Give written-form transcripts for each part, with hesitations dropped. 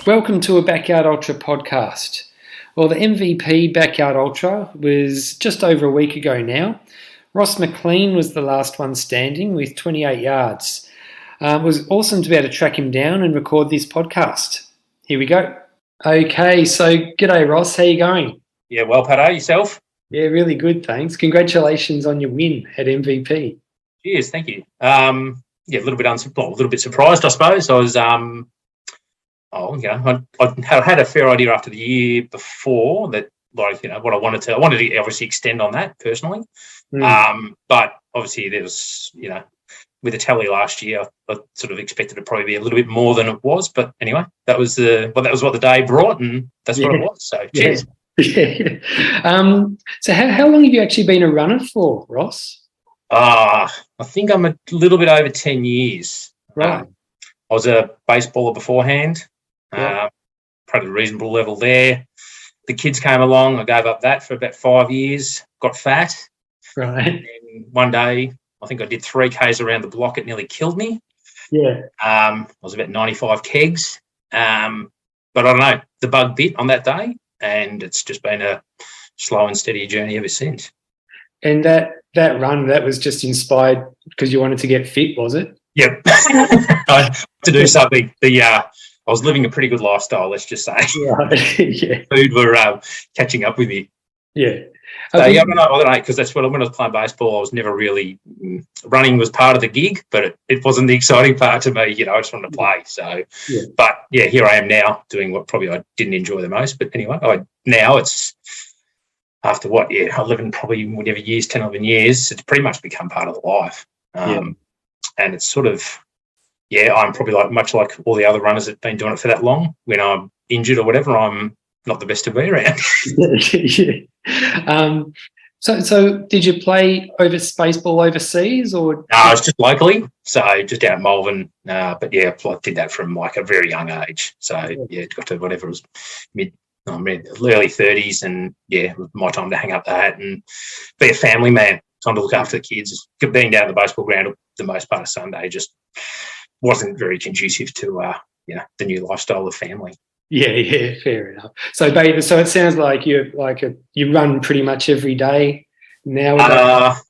Welcome to a Backyard Ultra podcast. Well, the MVP Backyard Ultra was just over a week ago now. Ross McLean was the last one standing with 28 yards. It was awesome to be able to track him down and record this podcast. Here we go. Okay, so g'day Ross, how you going? Yeah, well, Pato, yourself? Yeah, really good, thanks. Congratulations on your win at MVP. Cheers, thank you. A little bit surprised, I suppose. I was, I had a fair idea after the year before that, what I wanted to. I wanted to obviously extend on that personally, but obviously there was, with the tally last year, I sort of expected it to probably be a little bit more than it was. But anyway, that was what the day brought, and that's what it was. So cheers. Yeah. So how long have you actually been a runner for, Ross? I think I'm a little bit over 10 years. Right. I was a baseballer beforehand, Yeah. probably a reasonable level there. The kids came along. I gave up that for about 5 years, got fat. Right. And one day, I think I did 3 Ks around the block. It nearly killed me. Yeah. I was about 95 kegs. But I don't know, the bug bit on that day, and it's just been a slow and steady journey ever since. And that run, that was just inspired because you wanted to get fit, was it? Yep. To do something. I was living a pretty good lifestyle, let's just say. Right. Yeah. Food were catching up with me. Yeah. So, I don't know, because that's when I was playing baseball, I was never really running was part of the gig, but it wasn't the exciting part to me. I just wanted to play. So, Yeah. But yeah, here I am now doing what probably I didn't enjoy the most. But anyway, now it's after 11 probably whatever years, 10, 11 years, it's pretty much become part of the life. And it's sort of, I'm probably much like all the other runners that have been doing it for that long. When I'm injured or whatever, I'm not the best to be around. Yeah. So did you play baseball overseas or? No, it's just locally, so just out in Malvern. But yeah, I did that from like a very young age. So it got to whatever it was early 30s, and it was my time to hang up the hat and be a family man. Time to look after the kids. Being down at the baseball ground the most part of Sunday just wasn't very conducive to the new lifestyle of family. Yeah, fair enough. So it sounds like you run pretty much every day now.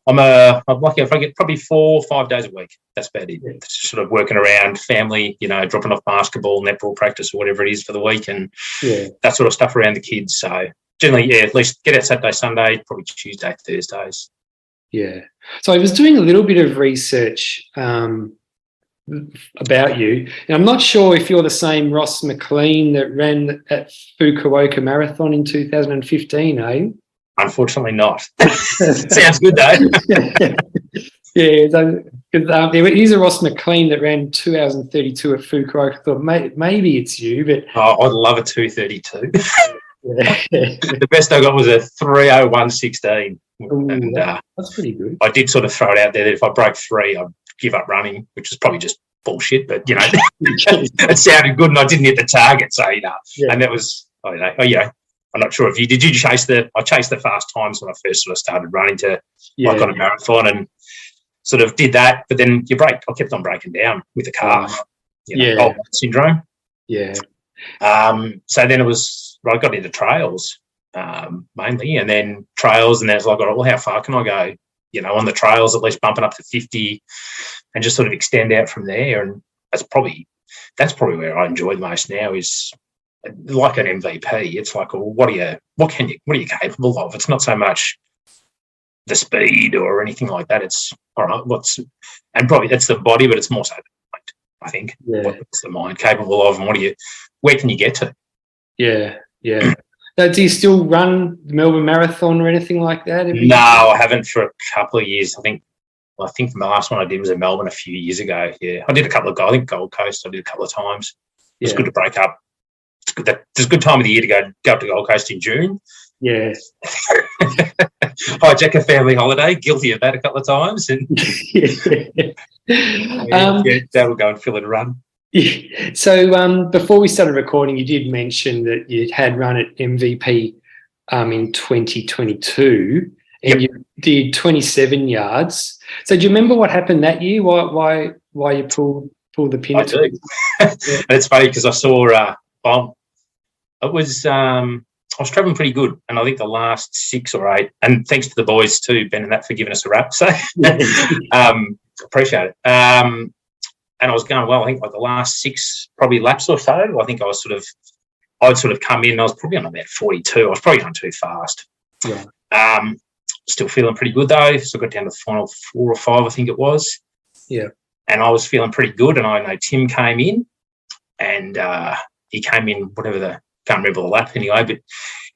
I'm lucky if I get probably 4 or 5 days a week. That's about it. It's just sort of working around family, dropping off basketball, netball practice, or whatever it is for the week, and that sort of stuff around the kids. So generally, at least get out Saturday, Sunday, probably Tuesday, Thursdays. Yeah. So I was doing a little bit of research about you, and I'm not sure if you're the same Ross McLean that ran at Fukuoka Marathon in 2015, eh? Unfortunately not. Sounds good though. Because he's a Ross McLean that ran 2 hours and 32 at Fukuoka. I thought maybe it's you, but I'd love a 2:32. The best I got was a 3:01:16. And that's pretty good. I did sort of throw it out there that if I broke 3, I'd give up running, which is probably just bullshit, but it sounded good and I didn't hit the target. So and that was, I don't know. I'm not sure if did you chase I chased the fast times when I first sort of started running to on a marathon, and sort of did that, but then I kept on breaking down with the calf, old syndrome. Yeah. So then I got into trails mainly, and then trails, and then it's like, well, how far can I go? On the trails, at least bumping up to 50 and just sort of extend out from there. And that's probably where I enjoy the most now, is like an MVP. It's like, well, what are you capable of? It's not so much the speed or anything like that. It's all right. And probably that's the body, but it's more so the mind, I think. Yeah. What's the mind capable of, and where can you get to? Yeah. So do you still run the Melbourne Marathon or anything like that? No, I haven't for a couple of years. I think the last one I did was in Melbourne a few years ago. Yeah, I did a couple of, I think Gold Coast I did a couple of times. It was good to break up. It's good. It's a good time of the year to go up to Gold Coast in June. Yeah. Hijack a family holiday. Guilty of that a couple of times. And that'll go and fill it a run. Yeah. So before we started recording, you did mention that you had run at MVP in 2022, and you did 27 yards. So do you remember what happened that year? Why you pulled the pin? I do. It's funny because I saw Well, it was. I was travelling pretty good, and I think the last 6 or 8, and thanks to the boys too, Ben and that, for giving us a rap. So appreciate it. And I was going well. I think like the last 6 probably laps or so. I think I'd sort of come in. I was probably on about 42. I was probably going too fast. Yeah. Still feeling pretty good though. So I got down to the final 4 or 5, I think it was. Yeah. And I was feeling pretty good. And I know Tim came in, and he came in can't remember the lap anyway, but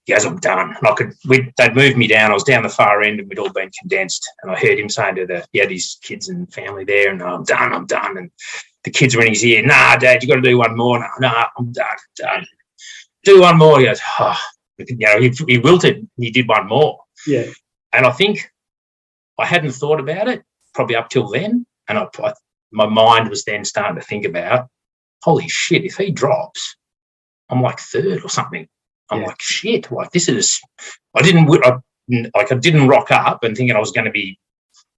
he goes, I'm done. And they'd moved me down. I was down the far end, and we'd all been condensed. And I heard him saying he had his kids and family there, and I'm done. And the kids were in his ear, nah, Dad, you got to do one more. No, I'm done. Do one more. He goes, he wilted and he did one more. Yeah. And I think I hadn't thought about it probably up till then. And my mind was then starting to think about, holy shit, if he drops, I'm like third or something. I'm like, shit, like this is, I didn't rock up and thinking I was going to be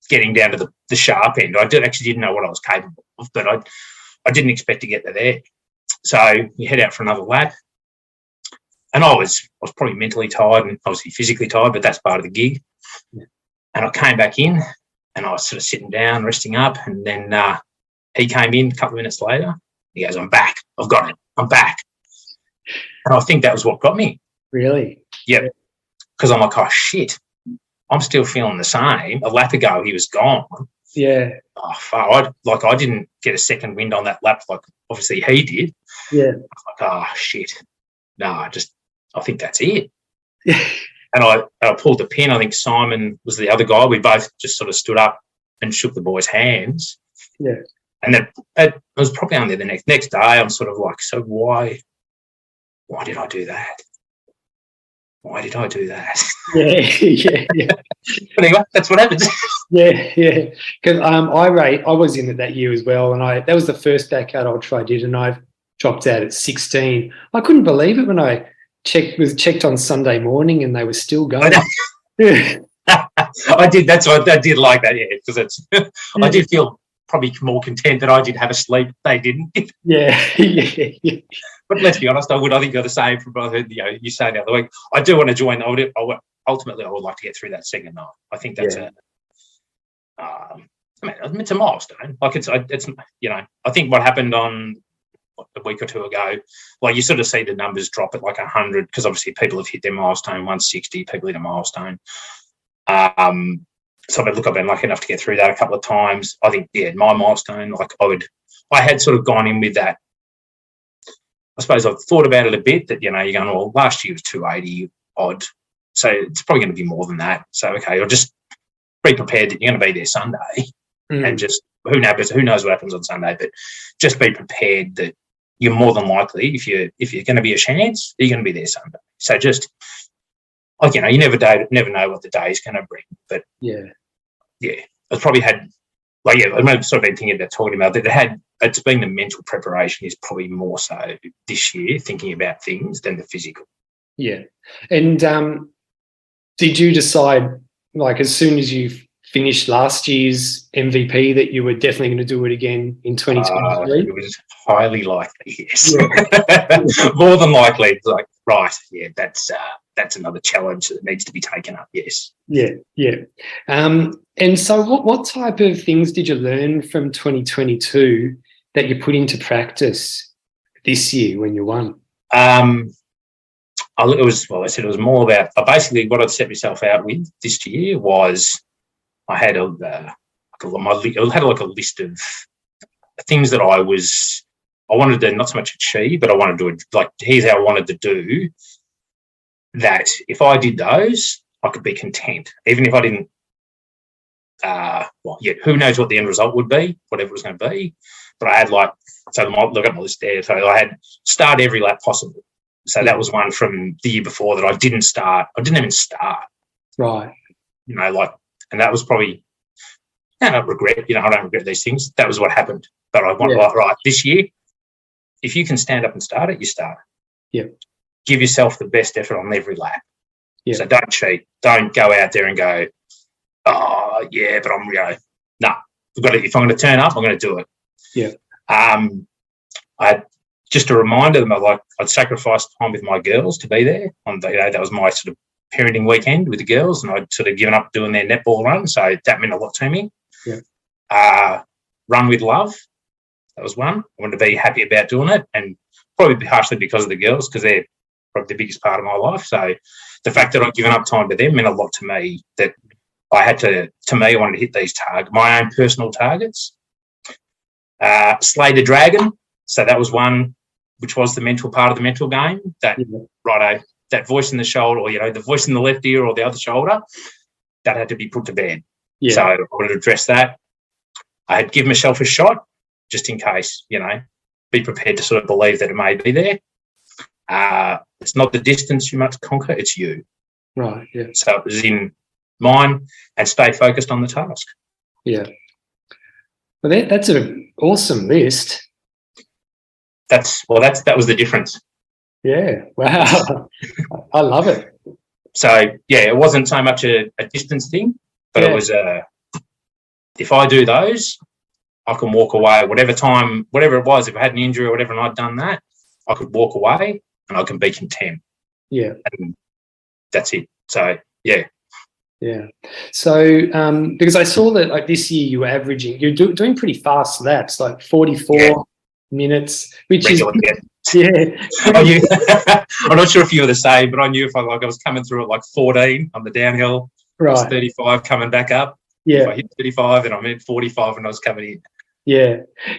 getting down to the sharp end. I actually didn't know what I was capable of, but I didn't expect to get to there. So we head out for another lap. And I was probably mentally tired and obviously physically tired, but that's part of the gig. Yeah. And I came back in, and I was sort of sitting down, resting up, and then he came in a couple of minutes later. He goes, I'm back. I've got it. I'm back. And I think that was what got me. Really? Yeah. Because I'm like, oh, shit. I'm still feeling the same. A lap ago, he was gone. Yeah. Oh, fuck. I didn't get a second wind on that lap like obviously he did. Yeah. I was like, oh, shit. No, I think that's it. Yeah. And I pulled the pin. I think Simon was the other guy. We both just sort of stood up and shook the boys' hands. Yeah. And it was probably only the next day. I'm sort of like, so why did I do that? Why did I do that? Yeah. But anyway, that's what happens. Yeah. Because I was in it that year as well, and that was the first backyard ultra I did, and I dropped out at 16. I couldn't believe it when I checked on Sunday morning, and they were still going. I did. That's what I did like that. Yeah, because I did feel probably more content that I did have a sleep. They didn't. Yeah. But let's be honest, I think you're the same from both. You say the other week. I do want to join. Ultimately, I would like to get through that second night. I think that's it's a milestone. Like it's I think what happened on a week or two ago, like you sort of see the numbers drop at like 100 because obviously people have hit their milestone, 160, people hit a milestone. So I've been lucky enough to get through that a couple of times. I think, my milestone, like I had sort of gone in with that. I suppose I've thought about it a bit that, you're going, well, last year was 280 odd. So it's probably going to be more than that. So, okay, I'll just be prepared that you're going to be there Sunday and just who knows what happens on Sunday, but just be prepared that you're more than likely, if you're going to be a chance, you're going to be there Sunday. So just, you never know what the day is going to bring. But, I've probably had, I've sort of been thinking about talking about that. It's been the mental preparation is probably more so this year, thinking about things than the physical. Yeah. And did you decide, like, as soon as you finished last year's MVP, that you were definitely going to do it again in 2023? It was highly likely, yes. Yeah. More than likely. It's like, right, that's another challenge that needs to be taken up, yes. Yeah. And so what type of things did you learn from 2022 that you put into practice this year when you won? It was more about basically what I'd set myself out with this year was I had a list of things that I wanted to not so much achieve, but I wanted to here's how I wanted to do that. If I did those, I could be content, even if I didn't. Who knows what the end result would be, whatever it was going to be. But I had look at my list there. So I had start every lap possible. So that was one from the year before that I didn't start. I didn't even start. Right. And that was probably, I don't regret these things. That was what happened. But I want, right, this year, if you can stand up and start it, you start it. Yeah. Give yourself the best effort on every lap. Yeah. So don't cheat. Don't go out there and go, oh, yeah, but I'm going, no. If I'm going to turn up, I'm going to do it. Yeah. I had just a reminder that I'd sacrificed time with my girls to be there. That was my sort of parenting weekend with the girls, and I'd sort of given up doing their netball run, so that meant a lot to me. Yeah. Run with love, that was one. I wanted to be happy about doing it, and probably partially because of the girls, because they're probably the biggest part of my life. So the fact that I'd given up time to them meant a lot to me, that I had I wanted to hit these my own personal targets. Slay the dragon. So that was one, which was the mental part of the mental game. That that voice in the shoulder, or the voice in the left ear or the other shoulder, that had to be put to bed. Yeah. So I wanted to address that. I had given myself a shot, just in case. Be prepared to sort of believe that it may be there. It's not the distance you must conquer; it's you. Right. Yeah. So it was in mind, and stay focused on the task. Yeah. Well, that's an awesome list. That was the difference. Yeah. Wow. I love it. So yeah, it wasn't so much a distance thing, but it was if I do those, I can walk away. Whatever it was, if I had an injury or whatever, and I'd done that, I could walk away and I can be content. Yeah. And that's it. So yeah. Yeah. So because I saw that this year you're doing pretty fast laps, like 44 minutes, which is I'm not sure if you were the same, but I knew if I was coming through at 14 on the downhill, right. I was 35 coming back up. Yeah. If I hit 35, then I'm at 45 when I was coming in. Yeah.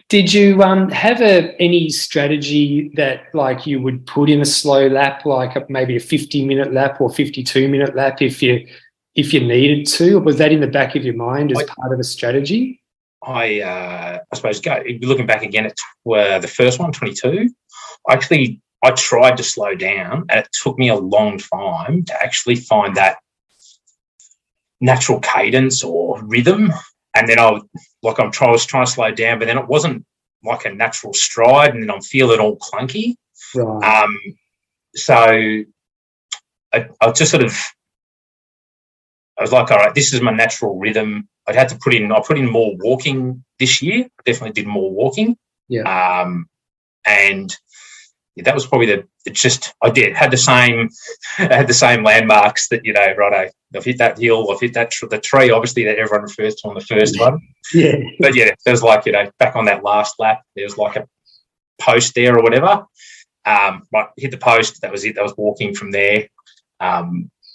Did you have any strategy that you would put in a slow lap, maybe a 50-minute lap or 52-minute lap if you needed to? Or was that in the back of your mind as part of a strategy? I suppose looking back again at the first one, 22, I tried to slow down, and it took me a long time to actually find that natural cadence or rhythm. And then I was trying to slow down, but then it wasn't like a natural stride, and then I'm feeling all clunky. Right. So I just sort of, I was like, all right, this is my natural rhythm. I put in more walking this year. I definitely did more walking. Yeah. And that was probably had the same landmarks that, right, I've hit that hill, I've hit the tree, obviously, that everyone refers to on the first one. Yeah. But yeah, there's back on that last lap, there was a post there or whatever. Hit the post, that was it. That was walking from there.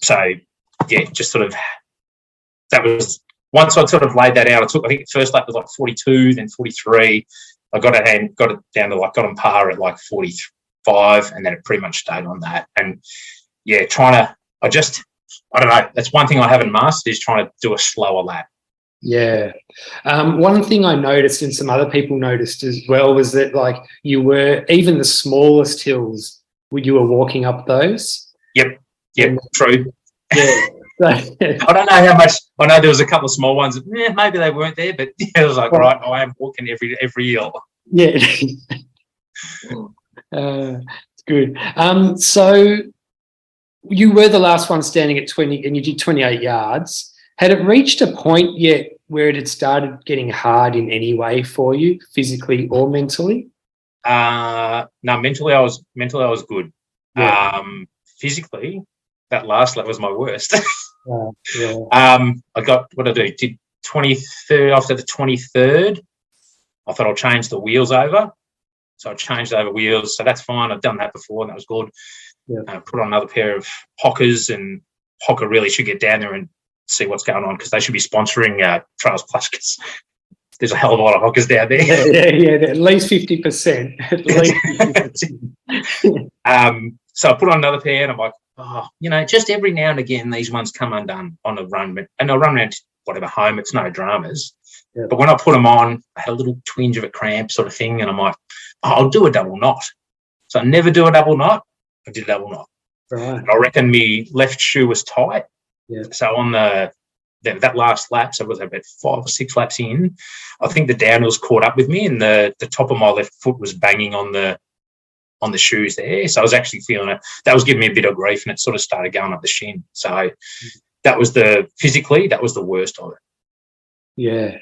So yeah, just sort of, that was, once I'd sort of laid that out, I think the first lap was 42, then 43. I got it down to got on par at 45, and then it pretty much stayed on that. And yeah, I don't know, that's one thing I haven't mastered, is trying to do a slower lap. Yeah. One thing I noticed, and some other people noticed as well, was that you were, even the smallest hills, you were walking up those. Yep, true. Yeah. I don't know how much. I know there was a couple of small ones. Maybe they weren't there, but it was right, I am walking every hill. Yeah. It's good. So you were the last one standing at 20, and you did 28 yards. Had it reached a point yet where it had started getting hard in any way for you, physically or mentally? No, mentally I was good. Yeah. Physically, that last lap was my worst. Yeah. I got, what I did 23rd, after the 23rd, I thought I'll change the wheels over. So I changed over wheels. So that's fine. I've done that before, and that was good. Yeah. Put on another pair of Hockers, and Hocker really should get down there and see what's going on, because they should be sponsoring Trails Plus, because there's a hell of a lot of Hockers down there. Yeah, at least 50%. At least 50%. So I put on another pair, and I'm like, just every now and again, these ones come undone on a run. And I'll run around whatever home, it's no dramas. Yeah. But when I put them on, I had a little twinge of a cramp sort of thing, and I'm like, I'll do a double knot. So I never do a double knot. I did a double knot. Right. And I reckon my left shoe was tight. Yeah. So on that last lap, so it was about 5 or 6 laps in, I think the downhills caught up with me, and the top of my left foot was banging on the shoes there. So I was actually feeling it. That was giving me a bit of grief, and it sort of started going up the shin. So that was physically, that was the worst of it. Yeah.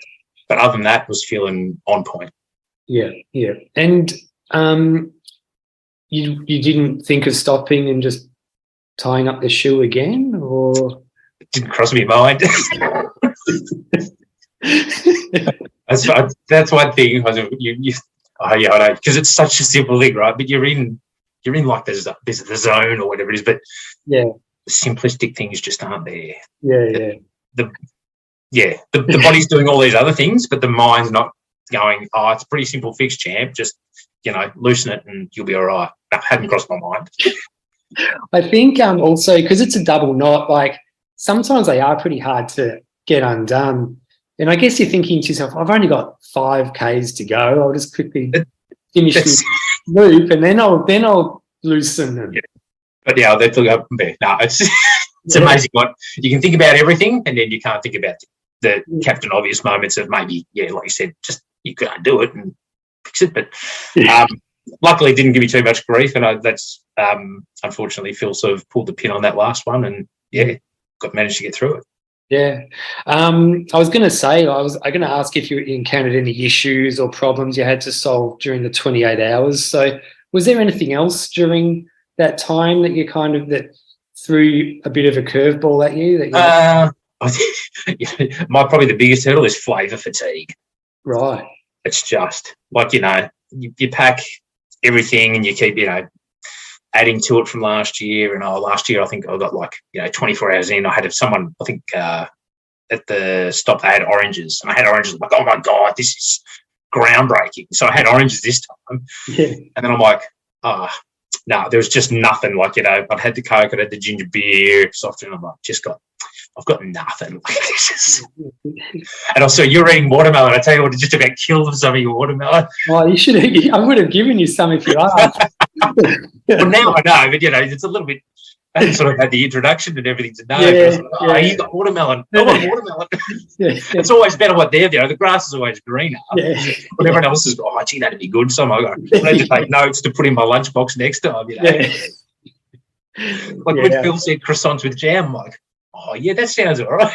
But other than that, was feeling on point. Yeah, yeah. And you didn't think of stopping and just tying up the shoe again, or It didn't cross my mind. That's one thing. I know, because it's such a simple thing, right? But you're in like the zone or whatever it is. But yeah, the simplistic things just aren't there. Yeah. The body's doing all these other things, but the mind's not going, oh, it's a pretty simple fix, champ. Just, loosen it and you'll be all right. That hadn't crossed my mind. I think also because it's a double knot, like sometimes they are pretty hard to get undone. And I guess you're thinking to yourself, I've only got 5Ks to go. I'll just quickly finish this loop and then I'll loosen them. Yeah. But yeah, they look up there. No, it's amazing what you can think about everything, and then you can't think about the Captain Obvious moments of maybe, like you said, just you can't do it and fix it. But luckily, it didn't give me too much grief, and that's unfortunately Phil sort of pulled the pin on that last one, and managed to get through it. Yeah, I was going to say I'm going to ask if you encountered any issues or problems you had to solve during the 28 hours. So, was there anything else during that time that you that threw a bit of a curveball at you? I think probably the biggest hurdle is flavour fatigue. Right. It's just like, you pack everything and you keep, adding to it from last year. And last year I think I got 24 hours in. I had someone, I think at the stop, they had oranges. And I had oranges. I'm like, oh, my God, this is groundbreaking. So I had oranges this time. Yeah. And then I'm like, no, there was just nothing. I'd had the Coke, I'd had the ginger beer, soft drink. I'm like, I've got nothing. And also, you're eating watermelon. I tell you what, it just about killed some of your watermelon. Well, you should. I would have given you some if you asked. Well, now I know, but it's a little bit. I hadn't sort of had the introduction and everything to know. You got watermelon. I want watermelon. It's always better what they're doing. The grass is always greener. Yeah. But everyone else is, gee, that'd be good. So I had to take notes to put in my lunchbox next time. When Phil said croissants with jam, I'm like, oh, yeah, that sounds all right.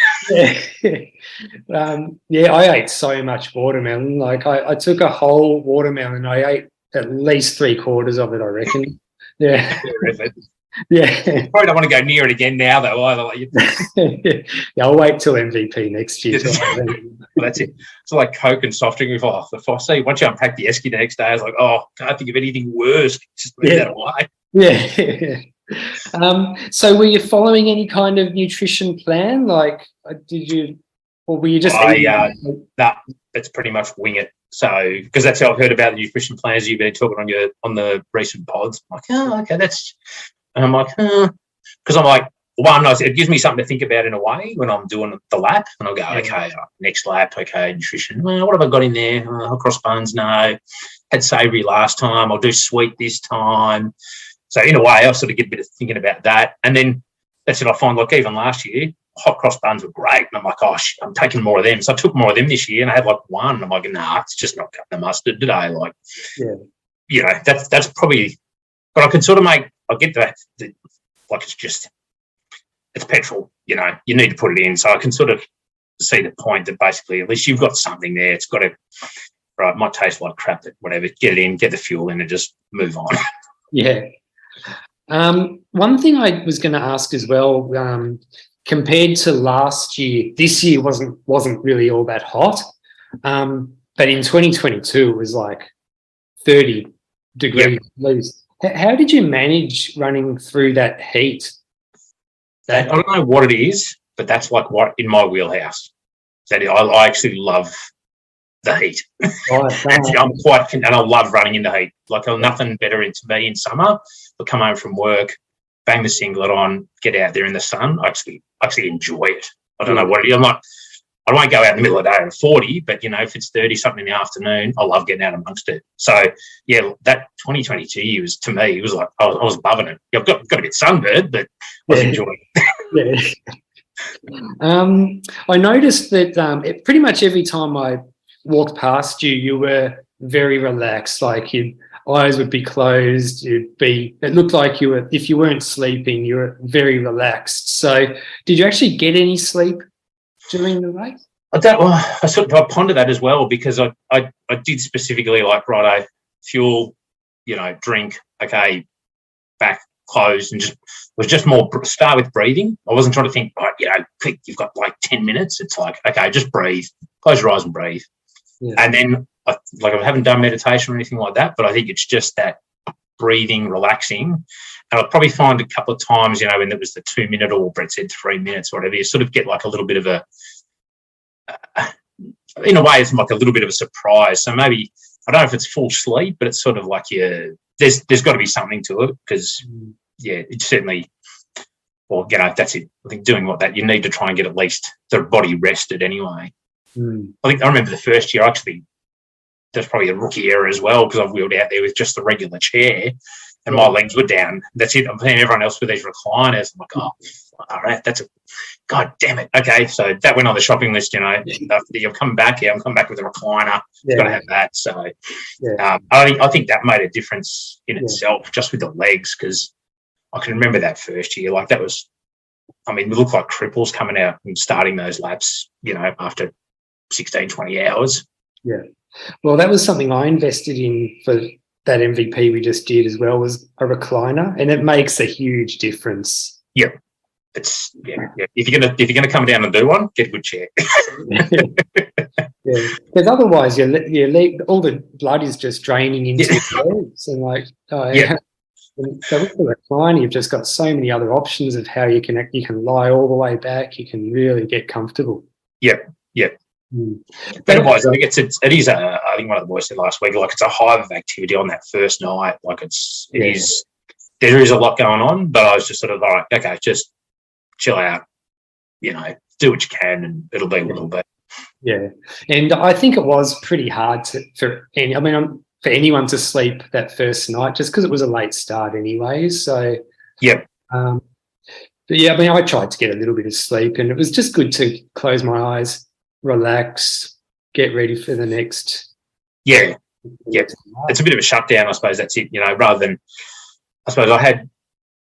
I ate so much watermelon. I took a whole watermelon. I ate at least 3/4 of it, I reckon. Yeah. Yeah. Probably don't want to go near it again now, though, either. I'll wait till MVP next year. Well, that's it. It's like Coke and soft drink with the Fosse. Once you unpack the esky the next day, I was like, can't think of anything worse. Just leave that away. Yeah. So were you following any kind of nutrition plan? Did you, or were you just... it's pretty much wing it. So, because that's how I've heard about the nutrition plans you've been talking on the recent pods. I'm like, okay, that's... And I'm like, because I'm like, one, it gives me something to think about in a way when I'm doing the lap. And I'll go, okay, next lap, okay, nutrition. Well, what have I got in there? Cross buns, no. Had savoury last time. I'll do sweet this time. So in a way, I sort of get a bit of thinking about that. And then that's what I find, even last year, hot cross buns were great. And I'm like, I'm taking more of them. So I took more of them this year and I had one. I'm like, nah, it's just not cutting the mustard today. That's probably, but I can sort of I get that, it's petrol, you need to put it in. So I can sort of see the point that basically at least you've got something there. It's got to, right, might taste like crap, but whatever, get it in, get the fuel in and just move on. Yeah. One thing I was going to ask as well, compared to last year, this year wasn't really all that hot. But in 2022, it was 30 degrees at least. How did you manage running through that heat? I don't know what it is, but that's what in my wheelhouse. I actually love the heat. And I love running in the heat. Nothing better to me in summer. I'll come home from work, bang the singlet on, get out there in the sun. I actually enjoy it. I don't know what it is. I won't go out in the middle of the day at 40, but, if it's 30-something in the afternoon, I love getting out amongst it. So, that 2022 year was, to me, it was I was loving it. I've got a bit sunburned, but I was enjoying it. I noticed that pretty much every time I walked past you, you were very relaxed. Your eyes would be closed. It looked like you were, if you weren't sleeping, you were very relaxed. So did you actually get any sleep during the race? I pondered that as well, because I did specifically righto, fuel, drink, okay, back, close, and just more start with breathing. I wasn't trying to think, right, quick, you've got like 10 minutes. It's like, okay, just breathe, close your eyes and breathe. Yeah. And then, I haven't done meditation or anything like that, but I think it's just that breathing, relaxing. And I'll probably find a couple of times, when there was the 2 minute or Brett said 3 minutes or whatever, you sort of get like a little bit of in a way, it's like a little bit of a surprise. So maybe, I don't know if it's full sleep, but it's sort of like there's got to be something to it because, it's certainly, that's it. I think doing you need to try and get at least the body rested anyway. I remember the first year, actually, that's probably a rookie error as well because I've wheeled out there with just the regular chair and my legs were down. That's it. I'm seeing everyone else with these recliners. I'm like, oh, all right, God damn it. Okay, so that went on the shopping list, I'm coming back here. I'm coming back with a recliner. Got to have that. So I think that made a difference in itself just with the legs because I can remember that first year. Like that was, we looked like cripples coming out and starting those laps, after 16, 20 hours. Yeah. Well, that was something I invested in for that MVP we just did as well, was a recliner, and it makes a huge difference. Yeah. It's If you're gonna come down and do one, get a good chair. Because otherwise your leg, all the blood is just draining into your legs, and So with the recliner, you've just got so many other options of how you can lie all the way back. You can really get comfortable. Yep. But otherwise, I think it is. I think one of the boys said last week, like it's a hive of activity on that first night. Like it is. There is a lot going on, but I was just sort of like, okay, just chill out. Do what you can, and it'll be what it'll be. Yeah, and I think it was pretty hard for anyone to sleep that first night, just because it was a late start anyway. So but I tried to get a little bit of sleep, and it was just good to close my eyes, relax, get ready for the next. Yeah. It's a bit of a shutdown, I suppose. That's it. Rather than, I suppose I had,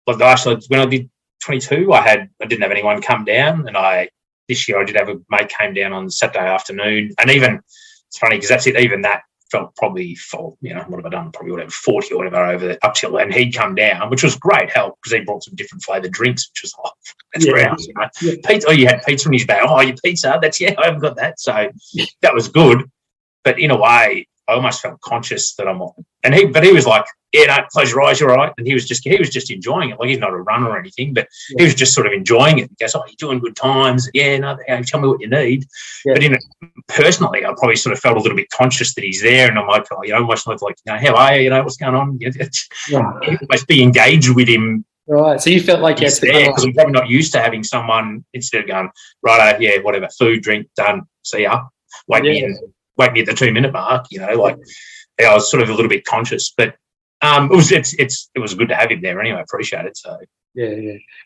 like actually when I did 22, I didn't have anyone come down, and this year I did have a mate came down on Saturday afternoon, and even it's funny because that's it. Even that felt probably full. What have I done? Probably whatever 40 or whatever over the up till, and he'd come down, which was great help because he brought some different flavoured drinks, which was that's great. Pizza. Oh, you had pizza in his bag. Oh, your pizza. I haven't got that. So that was good, but in a way, I almost felt conscious that I'm on. And he was like, close your eyes, you're all right. And he was just enjoying it. Like he's not a runner or anything, but he was just sort of enjoying it. He goes, oh, you're doing good times. Tell me what you need. Yeah. But personally, I probably sort of felt a little bit conscious that he's there. And I'm like, almost like, how are you? What's going on? Almost be engaged with him. Right. So you felt like yes, because I'm probably not used to having someone instead of going, right, whatever, food, drink, done, see ya. Wait me at the 2 minute mark, I was sort of a little bit conscious, but it was good to have him there anyway. I appreciate it. So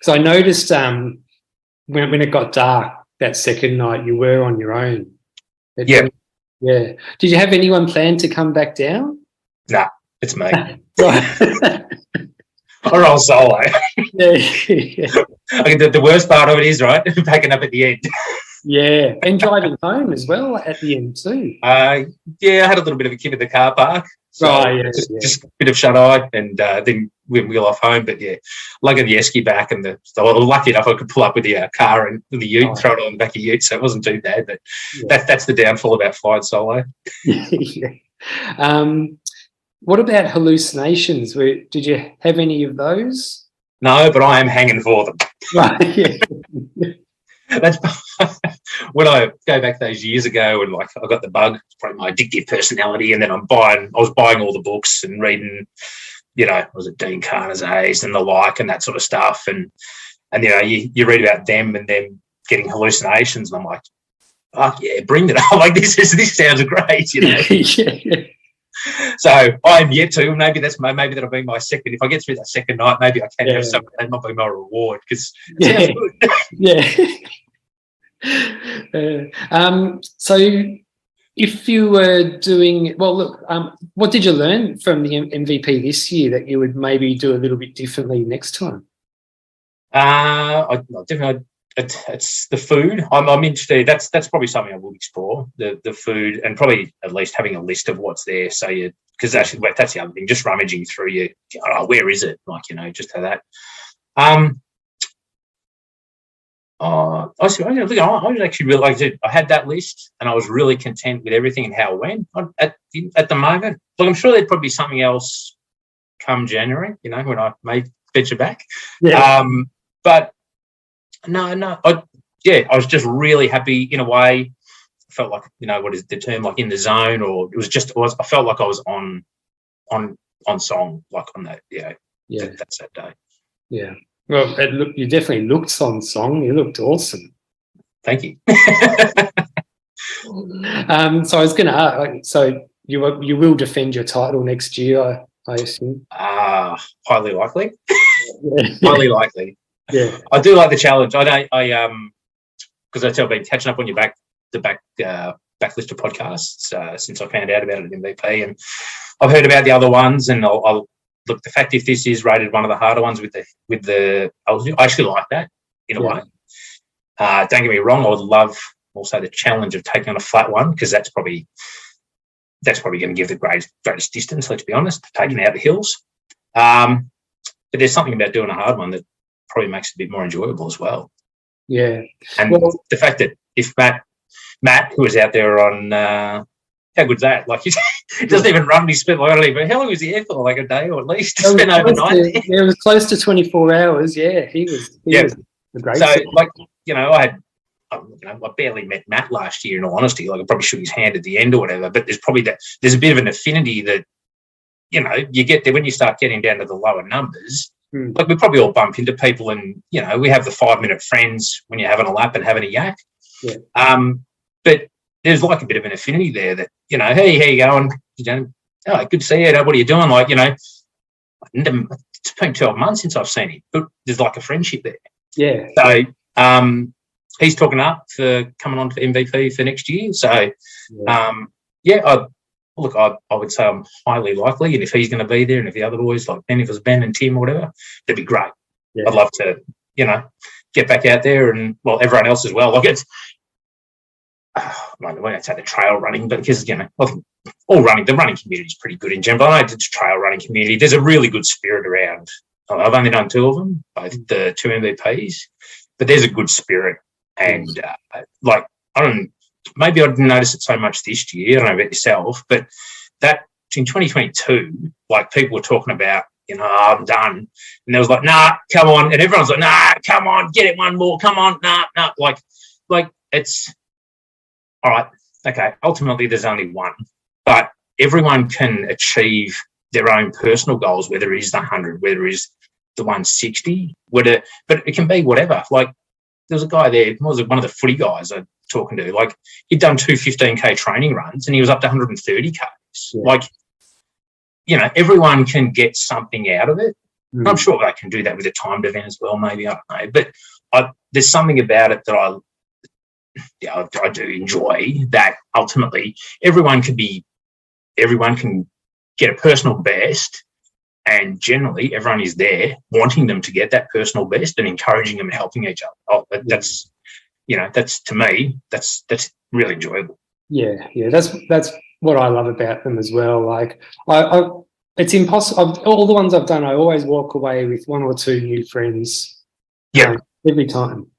So I noticed when it got dark that second night, you were on your own. Did you have anyone planned to come back down? Nah, it's me. I roll solo. The worst part of it is packing up at the end. Yeah, and driving home as well at the end too. I had a little bit of a kid in the car park. So just a bit of shut-eye and then wheel off home. But lugging the esky back and lucky enough I could pull up with the car and the ute and throw it on the back of the ute, so it wasn't too bad. But that's the downfall about flying solo. What about hallucinations? Did you have any of those? No, but I am hanging for them. Right, That's when I go back those years ago and I got the bug. It's probably my addictive personality, and then I was buying all the books and reading, was it Dean Carnegie's and the like and that sort of stuff, and you read about them and them getting hallucinations, and I'm like, fuck yeah, bring it on! Like this sounds great, So I'm yet to. Maybe that'll be my second. If I get through that second night, maybe I can have something. That might be my reward because it sounds good. So if you were doing what did you learn from the MVP this year that you would maybe do a little bit differently next time? It's the food. I'm interested. That's probably something I will explore. The food, and probably at least having a list of what's there, so you because that's the other thing. Just rummaging through where is it? Like, just have that. I was actually really like it. I had that list, and I was really content with everything and how it went. At the moment, look, I'm sure there'd probably be something else come January. When I may venture back. Yeah. But no. I was just really happy in a way. I felt like what is the term, like in the zone, or I felt like I was on song, like on that. That's that day. Yeah. Well, you definitely looked on song. You looked awesome. Thank you. So I was going to ask. So you will defend your title next year, I assume. Highly likely. Yeah. Highly likely. Yeah. I do like the challenge. Because I've been catching up on your backlist of podcasts since I found out about it at MVP, and I've heard about the other ones, and I'll look. The fact if this is rated one of the harder ones I actually like that in a way. Don't get me wrong. I would love also the challenge of taking on a flat one, because that's probably going to give the greatest distance. Let's be honest, taking out the hills. But there's something about doing a hard one that probably makes it a bit more enjoyable as well. Yeah. And the fact that if Matt, who was out there on, how good's that? Like, he doesn't even run. He spent how long was he there for? Like a day or at least? Spent overnight. It was close to 24 hours. Yeah, he was a great. So, like, I barely met Matt last year. In all honesty, like I probably shook his hand at the end or whatever. But there's a bit of an affinity that you get there when you start getting down to the lower numbers. Like we probably all bump into people, and we have the 5-minute friends when you're having a lap and having a yak. Yeah. But there's like a bit of an affinity there that hey, how you going? Good to see you. What are you doing? Like it's been 12 months since I've seen him, but there's like a friendship there. Yeah. So he's talking up for coming on for MVP for next year. So I would say I'm highly likely, and if he's going to be there, and if the other boys like Ben, if it was Ben and Tim or whatever, that'd be great. Yeah. I'd love to, get back out there, and everyone else as well. Like it's, I won't say the trail running, but because all running, the running community is pretty good in general. I know it's a trail running community. There's a really good spirit around. I've only done 2 of them, both the 2 MVPs, but there's a good spirit, and maybe I didn't notice it so much this year. I don't know about yourself, but that in 2022, like people were talking about, I'm done. And there was like, nah, come on. And everyone's like, nah, come on, get it one more. Come on, nah. Like it's all right. Okay. Ultimately, there's only one, but everyone can achieve their own personal goals, whether it is the 100, whether it is the 160, but it can be whatever. Like there was a guy there, was one of the footy guys I talking to, like he'd done 2 15K training runs and he was up to 130Ks. Yeah. Like, everyone can get something out of it. I'm sure they can do that with a timed event as well, maybe, I don't know. But there's something about it that I do enjoy, that ultimately everyone can get a personal best, and generally everyone is there wanting them to get that personal best and encouraging them and helping each other. That's to me, that's really enjoyable. Yeah, that's what I love about them as well. Like it's impossible. All the ones I've done, I always walk away with 1 or 2 new friends. Yeah, every time.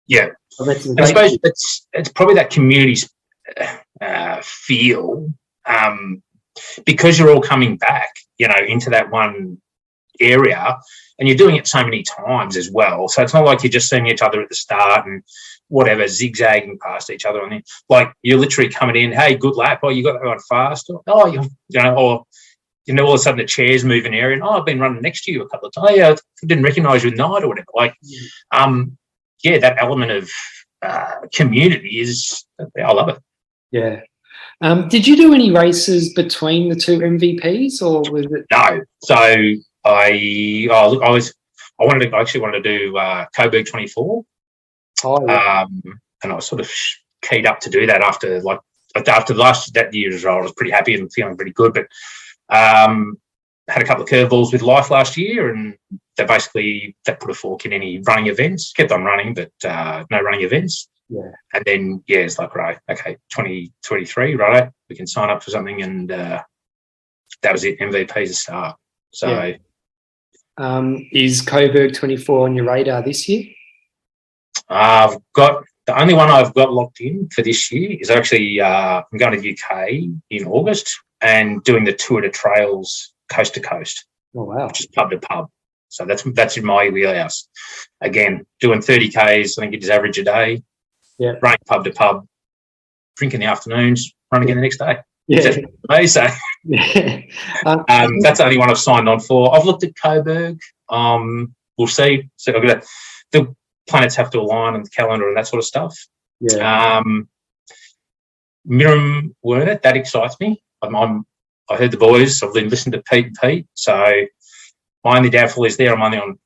Yeah, I suppose it's probably that community feel, because you're all coming back, into that one area, and you're doing it so many times as well. So it's not like you're just seeing each other at the start and whatever, zigzagging past each other, and then like you're literally coming in, hey, good lap, oh, you got that one fast, or all of a sudden the chair's moving area, and I've been running next to you a couple of times. Oh, yeah, I didn't recognise you at night or whatever. Like, that element of community is, I love it. Yeah. Did you do any races between the 2 MVPs, or was it? No. So I actually wanted to do Coburg 24. Oh, yeah. And I was sort of keyed up to do that after that year as well. I was pretty happy and feeling pretty good, but had a couple of curveballs with life last year, and that put a fork in any running events. Kept on running, but no running events. Yeah. And then it's like, right, okay, 2023, right? We can sign up for something and that was it. MVP's a start. So, is Coburg 24 on your radar this year? I've got the only one I've got locked in for this year is actually I'm going to the UK in August and doing the Tour de Trails coast to coast. Oh wow! Which is pub to pub. So that's in my wheelhouse. Again, doing 30 Ks. I think it's average a day. Yeah. Running pub to pub, drink in the afternoons, run again the next day. Yeah. So that's the only one I've signed on for. I've looked at Coburg. We'll see. So I've got the planets have to align on the calendar and that sort of stuff. Yeah. Miram Werner, that excites me. I heard the boys. I've been listening to Pete and Pete. So my only downfall is there. I'm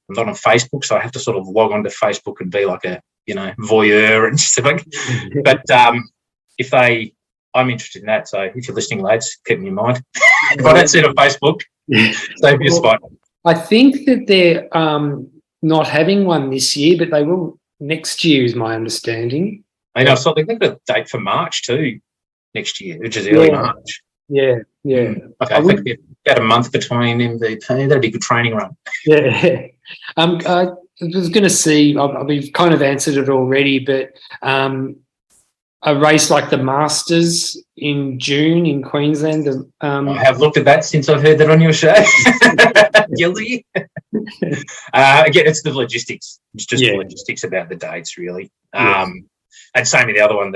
not on Facebook, so I have to sort of log onto Facebook and be like a voyeur and stuff like. But I'm interested in that. So if you're listening, lads, keep me in mind. If I don't see it on Facebook, save me a spot. I think that they're not having one this year, but they will next year, is my understanding. I know. So they've got a date for March too, next year, which is early March. Yeah. Okay, I think it'd be about a month between MVP. That'd be a good training run. Yeah. I was going to see, we've kind of answered it already, but a race like the Masters in June in Queensland. I have looked at that since I've heard that on your show. Guilty. Again, it's the logistics. It's just the logistics about the dates, really. And same with the other one,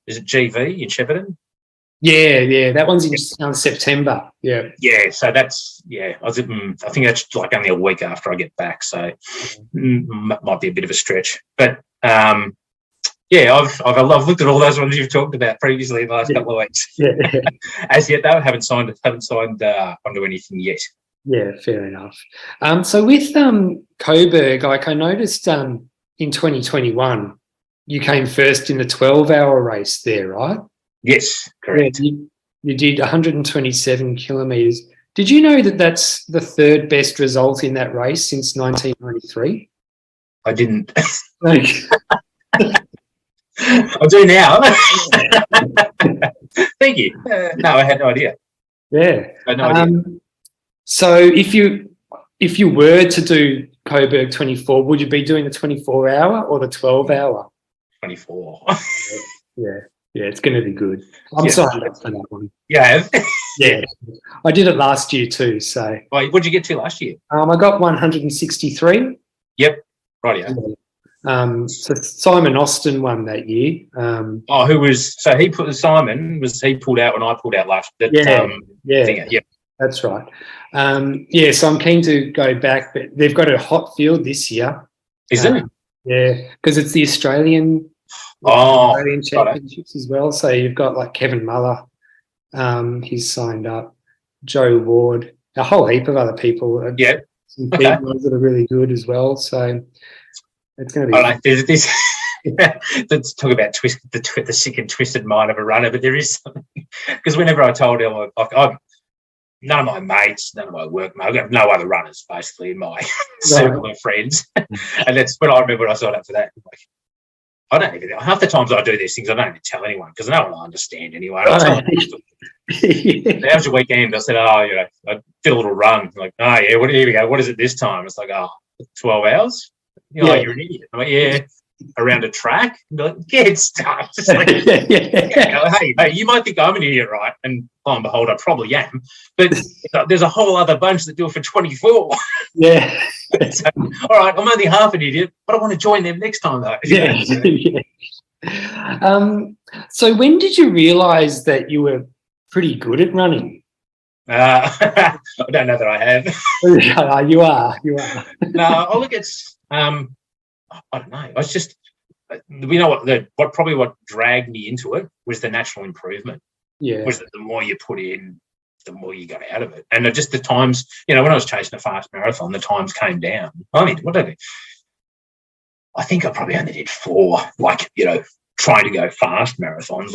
is it GV in Shepparton? Yeah, that one's in September. Yeah, so that's I think that's like only a week after I get back, so might be a bit of a stretch. But I've looked at all those ones you've talked about previously in the last couple of weeks. Yeah. As yet, though, haven't signed onto anything yet. Yeah, fair enough. So with Coburg, like I noticed in 2021, you came first in the 12-hour race there, right? Yes, correct. Yeah, you did 127 kilometres. Did you know that that's the third best result in that race since 1993? I didn't. I do now. Thank you. No, I had no idea. Yeah. I had no idea. So if you were to do Coburg 24, would you be doing the 24-hour or the 12-hour? 24. Yeah, it's going to be good. I'm signed up for that one. Yeah. Yeah. I did it last year too, so. What did you get to last year? I got 163. Yep. Right, yeah. So Simon Austin won that year. Who was, so he pulled out when I pulled out last. Yeah. That's right. So I'm keen to go back, but they've got a hot field this year. Is there? Yeah, because it's the Australian Championships as well. So you've got like Kevin Muller, he's signed up, Joe Ward, a whole heap of other people. Some people that are really good as well. So it's going to be. There's this. Let's talk about the sick and twisted mind of a runner, but there is something, because whenever I told him, none of my mates, none of my work mates, I've got no other runners basically in my circle of friends, and that's when I remember when I signed up for that. Like, I don't even, half the times I do these things, I don't even tell anyone because no one will understand anyway. I'll tell them, how was your weekend? I said, I did a little run. Like, here we go. What is it this time? It's like, 12 hours? You're an idiot. I'm like, around a track? Like, get stuff. It's like, hey, you might think I'm an idiot, right? And lo and behold, I probably am. But there's a whole other bunch that do it for 24. Yeah. So, all right, I'm only half an idiot, but I want to join them next time, though. So when did you realise that you were pretty good at running? I don't know that I have. You are. No, look, it's I don't know. It's just, what dragged me into it was the natural improvement. Yeah. Was that the more you put in, the more you got out of it. And just the times, when I was chasing a fast marathon, the times came down. I mean, what did I do? I think I probably only did 4, trying to go fast marathons,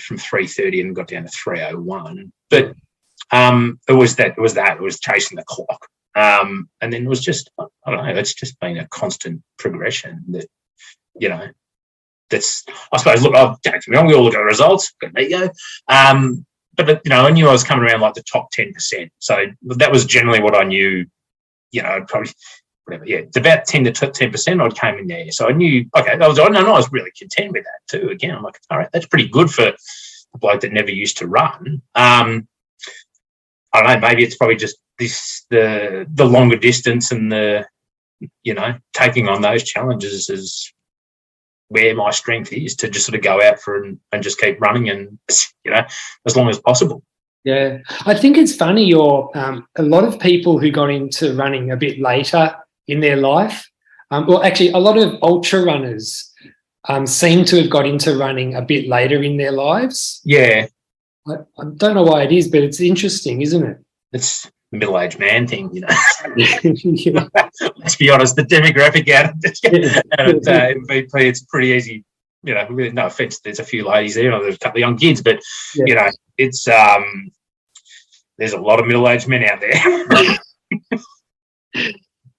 from 3:30 and got down to 3:01. But it was chasing the clock. And then it was just, I don't know, it's just been a constant progression that, that's, I suppose, look, don't get me wrong, we all look at the results, got an ego. but I knew I was coming around like the top 10%. So that was generally what I knew. Probably whatever. Yeah, it's about 10 to 10%. I came in there, so I knew. Okay, I was really content with that too. Again, I'm like, all right, that's pretty good for a bloke that never used to run. I don't know. Maybe it's probably just the longer distance and the taking on those challenges is where my strength is, to just sort of go out and just keep running and as long as possible. Yeah, I think it's funny. A lot of people who got into running a bit later in their life, well, actually, a lot of ultra runners seem to have got into running a bit later in their lives. Yeah, I don't know why it is, but it's interesting, isn't it? It's a middle-aged man thing, Yeah. Let's be honest, the demographic out of MVP, it's pretty easy. Really, no offence, there's a few ladies there, there's a couple of young kids, but it's there's a lot of middle-aged men out there.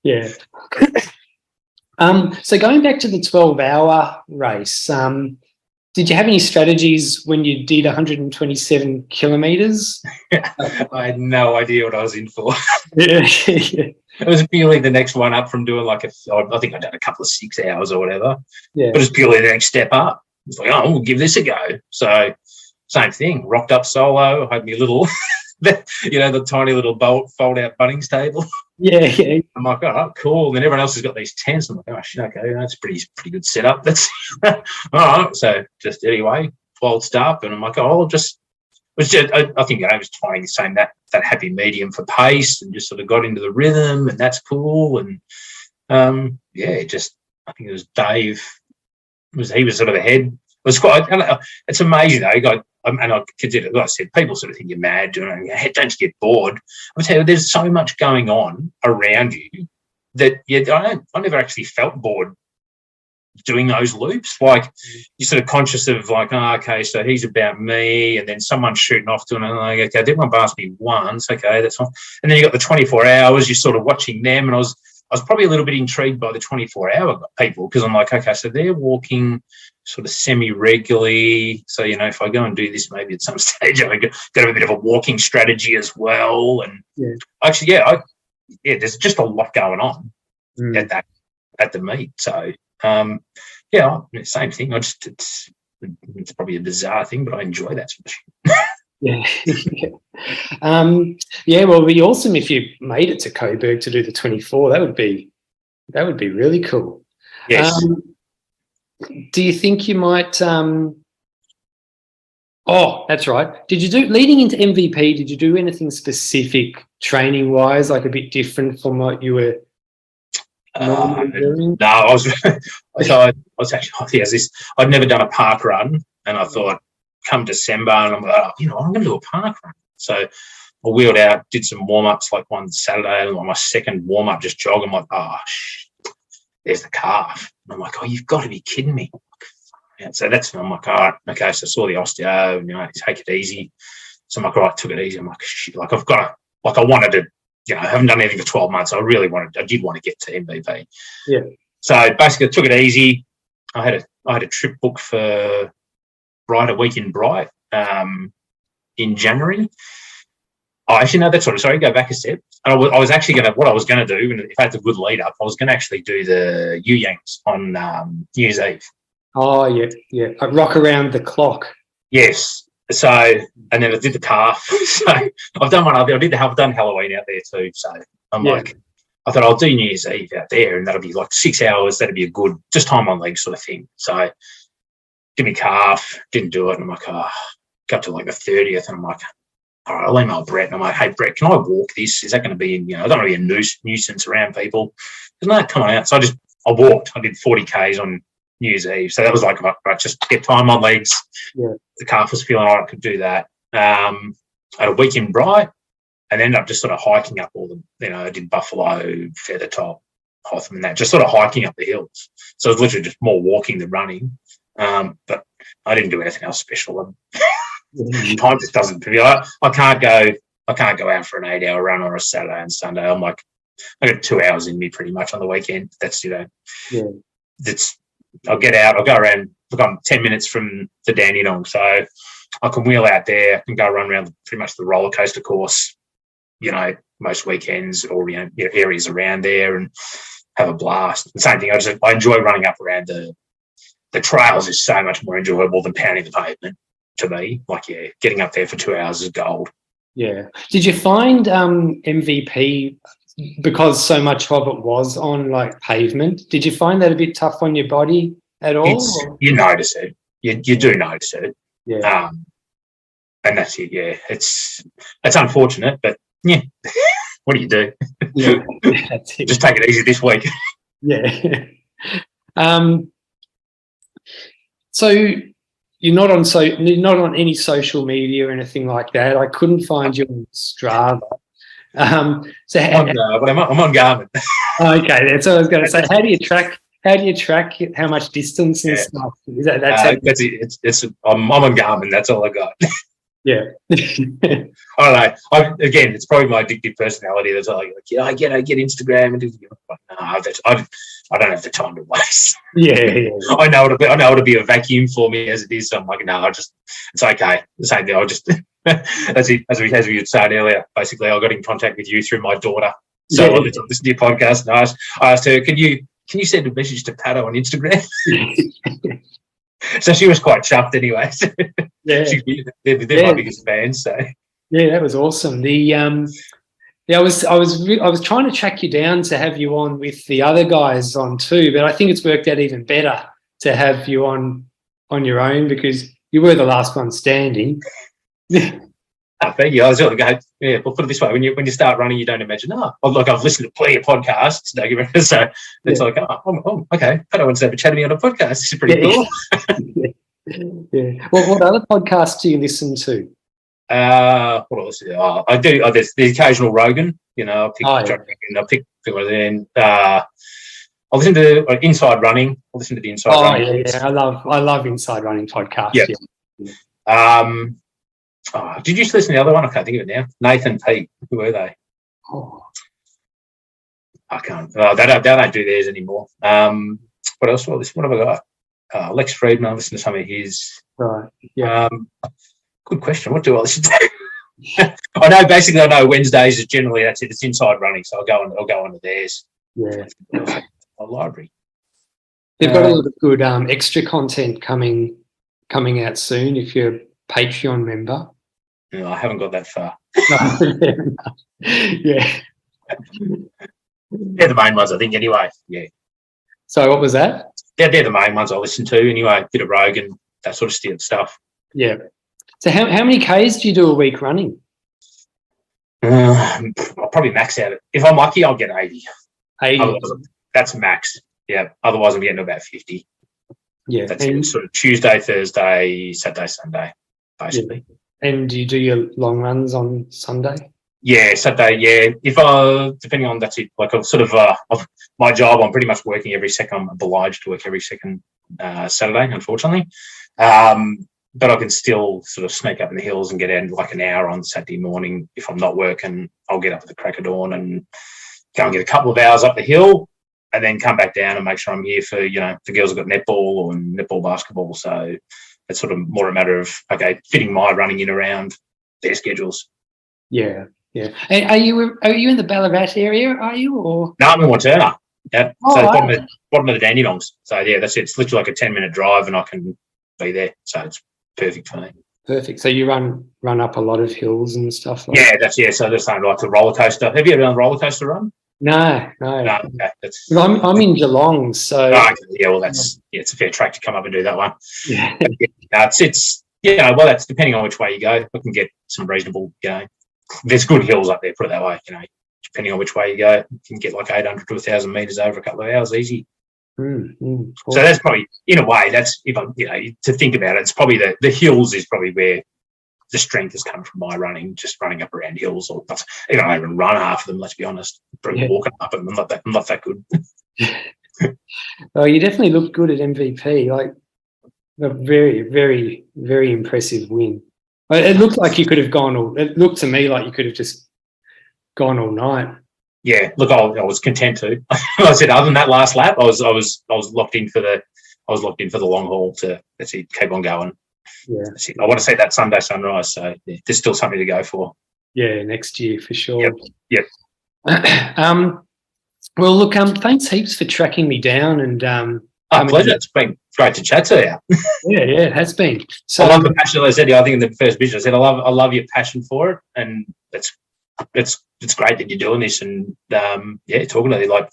Yeah. So going back to the 12-hour race, did you have any strategies when you did 127 kilometres? I had no idea what I was in for. Yeah. It was purely the next one up from doing I think I'd done a couple of 6 hours or whatever. Yeah. But it was purely the next step up. It's like, we'll give this a go. So same thing, rocked up solo, had me little, the tiny little fold-out Bunnings table. Yeah. I'm like, oh, cool. And then everyone else has got these tents. I'm like, oh, shit, okay, that's pretty good setup. That's all right. So just anyway, waltzed up, and I'm like, I think I was trying to say that happy medium for pace, and just sort of got into the rhythm, and that's cool. And I think it was Dave. He was sort of ahead. It was quite. It's amazing though. And I consider, like I said, people sort of think you're mad doing it. Don't you get bored? I tell you, there's so much going on around you that I never actually felt bored doing those loops. Like, you're sort of conscious of like, okay, so he's about me, and then someone's shooting off to another. Like, okay, they won't pass me once. Okay, that's fine. And then you got the 24 hours. You're sort of watching them, and I was probably a little bit intrigued by the 24-hour people, because I'm like, okay, so they're walking sort of semi-regularly. So, if I go and do this, maybe at some stage I got a bit of a walking strategy as well. And actually, there's just a lot going on at the meet. So, same thing. It's probably a bizarre thing, but I enjoy that sort of shit. Well, it'd be awesome if you made it to Coburg to do the 24. That would be really cool. Yes. Do you think you might? That's right. Did you do, leading into MVP? Did you do anything specific training wise, like a bit different from what you were normally doing? No, I was actually I'd never done a park run, and I thought, come December, and I'm like, I'm going to do a park run. So I wheeled out, did some warm-ups like one Saturday, and on my second warm-up, just jog. I'm like, there's the calf. And I'm like, you've got to be kidding me. And so I'm like, all right, okay. So I saw the osteo, take it easy. So I'm like, all right, took it easy. I'm like, shit, like I've got to, I wanted to, I haven't done anything for 12 months. I did want to get to MVP. Yeah. So basically I took it easy. I had a trip booked for a week in Bright in January. Oh, actually, no, that's what. Sorry, go back a step. I was actually what I was going to do, and if I had a good lead up, I was going to actually do the Yanks on New Year's Eve. Oh, yeah. I'd rock around the clock. Yes. So, and then I did the calf. So I've done one out there. I've done Halloween out there too. So I'm like, I thought I'll do New Year's Eve out there, and that'll be like 6 hours. That'll be a good, just time on legs sort of thing. So did me calf, didn't do it. And I'm like, got to like the 30th, and I'm like, all right, I'll email Brett, and I'm like, hey, Brett, can I walk this? Is that going to be, I don't want to be a nuisance around people. There's no, come on out. So I walked. I did 40 Ks on New Year's Eve. So that was like, right, just get time on legs. Yeah. The calf was feeling all right, I could do that. I had a week in Bright, and ended up just sort of hiking up all the, I did Buffalo, Feathertop, Hotham, and that, just sort of hiking up the hills. So it was literally just more walking than running. But I didn't do anything else special. Time just doesn't. I can't go out for an 8-hour run on a Saturday and Sunday. I'm like, I got 2 hours in me pretty much on the weekend. That's I'll get out. I'll go around. Look, I'm 10 minutes from the Dandenong, so I can wheel out there and go run around pretty much the roller coaster course, most weekends or areas around there and have a blast. The same thing. I enjoy running up around the trails is so much more enjoyable than pounding the pavement to me. Getting up there for 2 hours is gold. Yeah. Did you find MVP, because so much of it was on pavement, did you find that a bit tough on your body at all? You notice it. You do notice it. Yeah. And that's it. Yeah. It's unfortunate, but yeah. What do you do? Yeah. That's it. Just take it easy this week. Yeah. So you're not on any social media or anything like that. I couldn't find you on Strava. But I'm on Garmin. Okay, that's what I was going to say. How do you track how much distance and stuff? Is that's it. I'm on Garmin. That's all I got. Yeah. I don't know. Again, it's probably my addictive personality that's I get Instagram and do. No, I don't have the time to waste. Yeah. I know it'll be a vacuum for me as it is. So I'm like, no, it's okay. The same thing. I'll just as we were saying earlier. Basically, I got in contact with you through my daughter. So I listened to your podcast and I asked her, can you send a message to Pato on Instagram? So she was quite chuffed anyway. Yeah. They're my biggest fans. So yeah, that was awesome. I was trying to track you down to have you on with the other guys on too, but I think it's worked out even better to have you on your own because you were the last one standing. Thank you. I was sort of going, yeah, we'll put it this way. When you start running, you don't imagine, I've listened to plenty of podcasts. So it's like, okay, I don't want to have a chat to me on a podcast. This is pretty cool. Yeah. Well, what other podcasts do you listen to? What do I listen to? I do. There's the occasional Rogan. I'll pick people in. I listen to Inside Running. I listen to the Inside Running. Yeah. I love Inside Running podcast. Yep. Yeah. Did you listen to the other one? I can't think of it now. Nathan Pete. Who were they? I can't. They don't do theirs anymore. What else? What have I got? Lex Friedman. I listen to some of his. Right. Yeah. Good question. What do I listen to? I know Wednesdays is generally that's it. It's Inside Running, so I'll go onto theirs. Yeah. My library. They've got a lot of good extra content coming out soon. If you're a Patreon member. No, I haven't got that far. Yeah. They're the main ones, I think. Anyway. Yeah. So what was that? They're the main ones I listen to. Anyway, a bit of Rogan, that sort of stuff. Yeah. So how many Ks do you do a week running? I'll probably max out it. If I'm lucky, I'll get 80. 80. That's max. Yeah. Otherwise, I'm getting to about 50. Yeah. That's it. Sort of Tuesday, Thursday, Saturday, Sunday, basically. Yeah. And do you do your long runs on Sunday? Yeah, Saturday. Yeah. Depending on that's it. Like of my job, I'm pretty much working every second. I'm obliged to work every second Saturday, unfortunately. But I can still sort of sneak up in the hills and get out like an hour on Saturday morning. If I'm not working, I'll get up at the crack of dawn and go and get a couple of hours up the hill and then come back down and make sure I'm here for, the girls have got netball or netball basketball. So it's sort of more a matter of, fitting my running in around their schedules. Yeah. Yeah. And are you in the Ballarat area, are you? Or? No, I'm in Wanturna. Yeah. So bottom of the Dandenongs. So yeah, that's it. It's literally like a 10-minute drive and I can be there. So it's perfect for me. Perfect. So you run up a lot of hills and stuff like that? Yeah, so they're saying like the roller coaster. Have you ever done a roller coaster run? No. Okay. I'm in Geelong, so yeah. Well, it's a fair track to come up and do that one. Yeah. It's that's depending on which way you go. I can get some reasonable. There's good hills up there. Put it that way. Depending on which way you go, you can get like 800 to 1,000 meters over a couple of hours easy. Cool. So that's probably, in a way, that's if I'm, to think about it, it's probably the hills is probably where the strength has come from my running, just running up around hills. Or I don't even run half of them. Let's be honest. Probably walking up them. I'm not that good. Well, you definitely looked good at MVP. Like a very, very, very impressive win. It looked like you could have gone. It looked to me like you could have just gone all night. Yeah, look, I was content to. I said, other than that last lap, I was locked in for the long haul to keep on going. I want to see that Sunday sunrise. So there's still something to go for. Yeah, next year for sure. Yep. Well, look, thanks heaps for tracking me down and pleasure. It's been great to chat to you. Yeah, it has been. So I love the passion. I said, I think in the first vision, I said, I love your passion for it, and it's great that you're doing this, and talking to you like,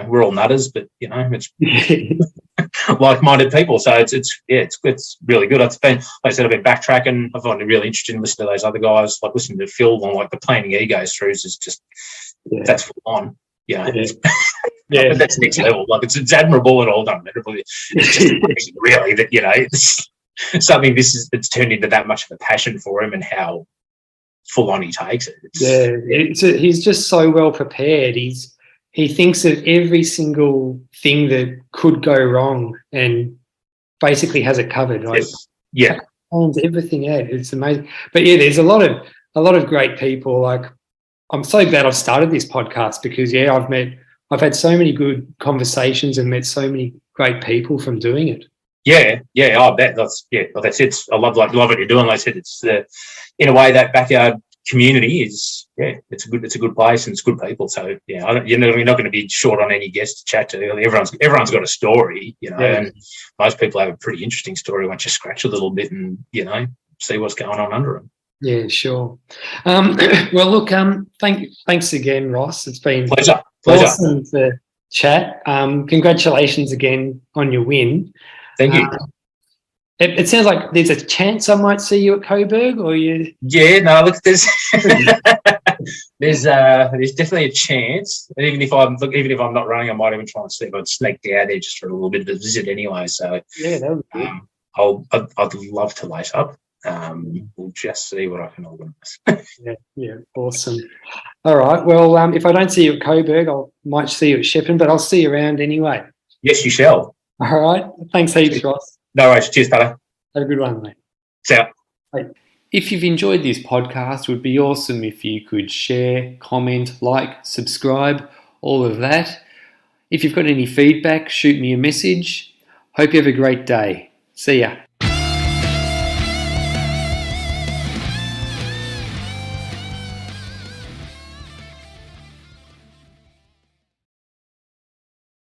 we're all nutters, but it's like-minded people. So it's really good. Like I said, I've been backtracking. I find it really interesting listening to those other guys, like listening to Phil on like the planning he goes through is just that's full on. But that's next level. Like it's admirable and all done admirably. It's just amazing, really, that it's something it's turned into that much of a passion for him, and how full on he takes it. He's just so well prepared. He thinks of every single thing that could go wrong and basically has it covered. Like, plans everything out. It's amazing. But there's a lot of great people. Like, I'm so glad I've started this podcast because I've had so many good conversations and met so many great people from doing it. I bet that's it. I love what you're doing. Like I said, it's in a way that backyard community is it's a good place and it's good people. So you're not going to be short on any guest to chat to. Everyone's got a story, and most people have a pretty interesting story once you scratch a little bit and see what's going on under them. Yeah, sure. Well, look, thanks again, Ross. It's been pleasure. Awesome to chat. Congratulations again on your win. Thank you. It sounds like there's a chance I might see you at Coburg, or you? Yeah, no. Look, there's there's definitely a chance. And even if I'm not running, I might even try and see if I'd sneak down there just for a little bit of a visit anyway. So that would be good. I'd love to lace up. We'll just see what I can organise. Awesome. All right. Well, if I don't see you at Coburg, I might see you at Shepparton, but I'll see you around anyway. Yes, you shall. All right. Thanks heaps, Ross. No worries. Cheers, fella. Have a good one, mate. See ya. Bye. If you've enjoyed this podcast, it would be awesome if you could share, comment, like, subscribe, all of that. If you've got any feedback, shoot me a message. Hope you have a great day. See ya.